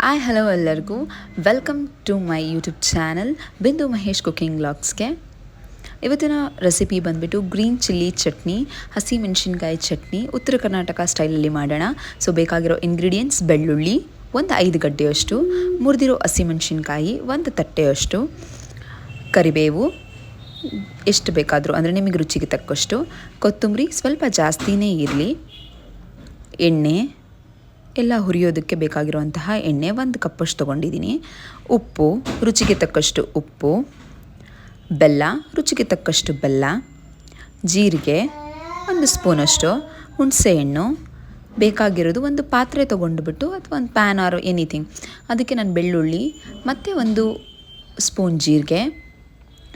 Hi hello ಎಲ್ಲರಿಗೂ welcome to my YouTube channel Bindu Mahesh cooking ವ್ಲಾಗ್ಸ್ಗೆ. ಇವತ್ತಿನ recipe ಬಂದುಬಿಟ್ಟು ಗ್ರೀನ್ ಚಿಲ್ಲಿ ಚಟ್ನಿ, ಹಸಿ ಮೆಣಸಿನ್ಕಾಯಿ ಚಟ್ನಿ ಉತ್ತರ ಕರ್ನಾಟಕ ಸ್ಟೈಲಲ್ಲಿ ಮಾಡೋಣ. ಸೊ ಬೇಕಾಗಿರೋ ಇಂಗ್ರೀಡಿಯೆಂಟ್ಸ್: ಬೆಳ್ಳುಳ್ಳಿ ಒಂದು 5 ಗಡ್ಡೆಯಷ್ಟು, ಮುರಿದಿರೋ ಹಸಿ ಮೆಣಸಿನ್ಕಾಯಿ ಒಂದು ತಟ್ಟೆಯಷ್ಟು, ಕರಿಬೇವು ಎಷ್ಟು ಬೇಕಾದರೂ ಅಂದರೆ ನಿಮಗೆ ರುಚಿಗೆ ತಕ್ಕಷ್ಟು, ಕೊತ್ತಂಬರಿ ಸ್ವಲ್ಪ ಜಾಸ್ತಿನೇ ಇರಲಿ, ಎಣ್ಣೆ ಎಲ್ಲ ಹುರಿಯೋದಕ್ಕೆ ಬೇಕಾಗಿರುವಂತಹ ಎಣ್ಣೆ 1 ಕಪ್ಪಷ್ಟು ತೊಗೊಂಡಿದ್ದೀನಿ, ಉಪ್ಪು ರುಚಿಗೆ ತಕ್ಕಷ್ಟು ಉಪ್ಪು, ಬೆಲ್ಲ ರುಚಿಗೆ ತಕ್ಕಷ್ಟು ಬೆಲ್ಲ, ಜೀರಿಗೆ 1 ಸ್ಪೂನಷ್ಟು, ಹುಣಸೆಹಣ್ಣು ಬೇಕಾಗಿರೋದು ಒಂದು ಪಾತ್ರೆ ತೊಗೊಂಡುಬಿಟ್ಟು ಅಥವಾ ಒಂದು ಪ್ಯಾನ್ ಆರ್ ಎನಿಥಿಂಗ್, ಅದಕ್ಕೆ ನಾನು ಬೆಳ್ಳುಳ್ಳಿ ಮತ್ತು 1 ಸ್ಪೂನ್ ಜೀರಿಗೆ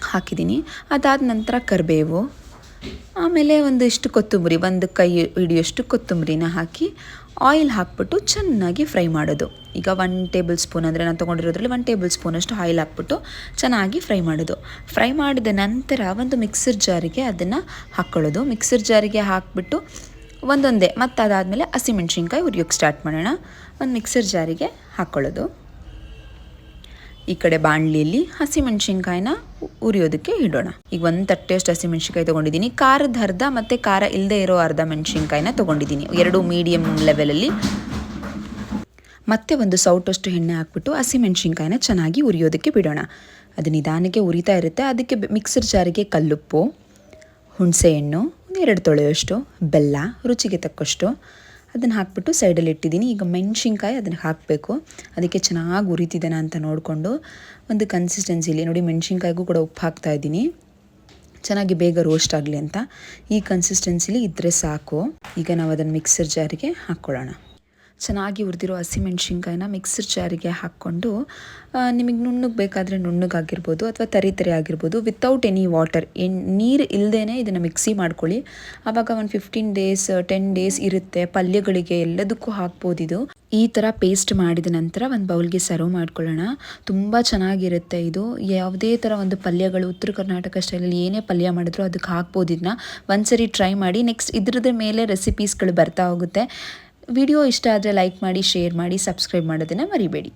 ಹಾಕಿದ್ದೀನಿ. ಅದಾದ ನಂತರ ಕರಿಬೇವು, ಆಮೇಲೆ ಒಂದಿಷ್ಟು ಕೊತ್ತಂಬರಿ, 1 ಕೈ ಹಿಡಿಯೋಷ್ಟು ಕೊತ್ತಂಬರಿನ ಹಾಕಿ ಆಯಿಲ್ ಹಾಕ್ಬಿಟ್ಟು ಚೆನ್ನಾಗಿ ಫ್ರೈ ಮಾಡೋದು. ಈಗ 1 ಟೇಬಲ್ ಸ್ಪೂನ್ ಅಂದರೆ ನಾನು ತೊಗೊಂಡಿರೋದ್ರಲ್ಲಿ 1 ಟೇಬಲ್ ಸ್ಪೂನಷ್ಟು ಆಯಿಲ್ ಹಾಕ್ಬಿಟ್ಟು ಚೆನ್ನಾಗಿ ಫ್ರೈ ಮಾಡೋದು. ಫ್ರೈ ಮಾಡಿದ ನಂತರ ಒಂದು ಮಿಕ್ಸರ್ ಜಾರಿಗೆ ಅದನ್ನು ಹಾಕ್ಕೊಳ್ಳೋದು. ಮಿಕ್ಸರ್ ಜಾರಿಗೆ ಹಾಕಿಬಿಟ್ಟು ಒಂದೊಂದೇ ಮತ್ತು ಅದಾದಮೇಲೆ ಹಸಿಮೆಣ್ಸಿನ್ಕಾಯಿ ಹುರಿಯೋಕ್ಕೆ ಸ್ಟಾರ್ಟ್ ಮಾಡೋಣ. ಒಂದು ಮಿಕ್ಸರ್ ಜಾರಿಗೆ ಹಾಕ್ಕೊಳ್ಳೋದು. ಈ ಕಡೆ ಬಾಣಲಿಯಲ್ಲಿ ಹಸಿಮೆಣ್ಸಿನ್ಕಾಯಿನ ಉರಿಯೋದಕ್ಕೆ ಇಡೋಣ. ಈಗ 1 ತಟ್ಟೆಯಷ್ಟು ಹಸಿಮೆಣ್ಸಿನ್ಕಾಯಿ ತೊಗೊಂಡಿದ್ದೀನಿ. ಖಾರದ ಅರ್ಧ ಮತ್ತು ಖಾರ ಇಲ್ಲದೆ ಇರೋ ಅರ್ಧ ಮೆಣಸಿನ್ಕಾಯಿನ ತೊಗೊಂಡಿದ್ದೀನಿ, 2 ಮೀಡಿಯಮ್ ಲೆವೆಲಲ್ಲಿ. ಮತ್ತೆ 1 ಸೌಟಷ್ಟು ಎಣ್ಣೆ ಹಾಕ್ಬಿಟ್ಟು ಹಸಿಮೆಣ್ಸಿನ್ಕಾಯಿನ ಚೆನ್ನಾಗಿ ಉರಿಯೋದಕ್ಕೆ ಬಿಡೋಣ. ಅದು ನಿಧಾನಕ್ಕೆ ಉರಿತಾ ಇರುತ್ತೆ. ಅದಕ್ಕೆ ಮಿಕ್ಸರ್ ಜಾರಿಗೆ ಕಲ್ಲುಪ್ಪು, ಹುಣಸೆಹಣ್ಣು 2 ತೊಳೆಯೋಷ್ಟು, ಬೆಲ್ಲ ರುಚಿಗೆ ತಕ್ಕಷ್ಟು ಅದನ್ನು ಹಾಕ್ಬಿಟ್ಟು ಸೈಡಲ್ಲಿ ಇಟ್ಟಿದ್ದೀನಿ. ಈಗ ಮೆಣಸಿನ್ಕಾಯಿ ಅದನ್ನು ಹಾಕಬೇಕು. ಅದಕ್ಕೆ ಚೆನ್ನಾಗಿ ಉರಿತಿದ್ದೇನೆ ಅಂತ ನೋಡಿಕೊಂಡು ಒಂದು ಕನ್ಸಿಸ್ಟೆನ್ಸಿಲಿ ನೋಡಿ, ಮೆಣಸಿನ್ಕಾಯಿಗೂ ಕೂಡ ಉಪ್ಪು ಹಾಕ್ತಾಯಿದ್ದೀನಿ ಚೆನ್ನಾಗಿ ಬೇಗ ರೋಸ್ಟ್ ಆಗಲಿ ಅಂತ. ಈ ಕನ್ಸಿಸ್ಟೆನ್ಸಿಲಿ ಇದ್ದರೆ ಸಾಕು. ಈಗ ನಾವು ಅದನ್ನು ಮಿಕ್ಸರ್ ಜಾರಿಗೆ ಹಾಕ್ಕೊಳ್ಳೋಣ. ಚೆನ್ನಾಗಿ ಹುರಿದಿರೋ ಹಸಿಮೆಣ್ಸಿನ್ಕಾಯಿನ ಮಿಕ್ಸರ್ ಜಾರಿಗೆ ಹಾಕ್ಕೊಂಡು ನಿಮಗೆ ನುಣ್ಣಗೆ ಬೇಕಾದರೆ ನುಣ್ಣಗಾಗಿರ್ಬೋದು ಅಥವಾ ತರಿ ಆಗಿರ್ಬೋದು, ವಿತೌಟ್ ಎನಿ ವಾಟರ್, ನೀರು ಇಲ್ಲದೇ ಇದನ್ನು ಮಿಕ್ಸಿ ಮಾಡ್ಕೊಳ್ಳಿ. ಆವಾಗ ಒಂದು 15 ಡೇಸ್ 10 ಡೇಸ್ ಇರುತ್ತೆ. ಪಲ್ಯಗಳಿಗೆ ಎಲ್ಲದಕ್ಕೂ ಹಾಕ್ಬೋದು. ಇದು ಈ ಥರ ಪೇಸ್ಟ್ ಮಾಡಿದ ನಂತರ ಒಂದು ಬೌಲ್ಗೆ ಸರ್ವ್ ಮಾಡ್ಕೊಳ್ಳೋಣ. ತುಂಬ ಚೆನ್ನಾಗಿರುತ್ತೆ ಇದು. ಯಾವುದೇ ಥರ ಒಂದು ಪಲ್ಯಗಳು ಉತ್ತರ ಕರ್ನಾಟಕ ಸ್ಟೈಲಲ್ಲಿ ಏನೇ ಪಲ್ಯ ಮಾಡಿದ್ರು ಅದಕ್ಕೆ ಹಾಕ್ಬೋದು. ಇದನ್ನ ಒಂದ್ಸರಿ ಟ್ರೈ ಮಾಡಿ. ನೆಕ್ಸ್ಟ್ ಇದ್ರದ್ದು ಮೇಲೆ ರೆಸಿಪೀಸ್ಗಳು ಬರ್ತಾ ಹೋಗುತ್ತೆ. ವಿಡಿಯೋ ಇಷ್ಟ ಆದರೆ ಲೈಕ್ ಮಾಡಿ, ಶೇರ್ ಮಾಡಿ, ಸಬ್ಸ್ಕ್ರೈಬ್ ಮಾಡೋದನ್ನು ಮರಿಬೇಡಿ.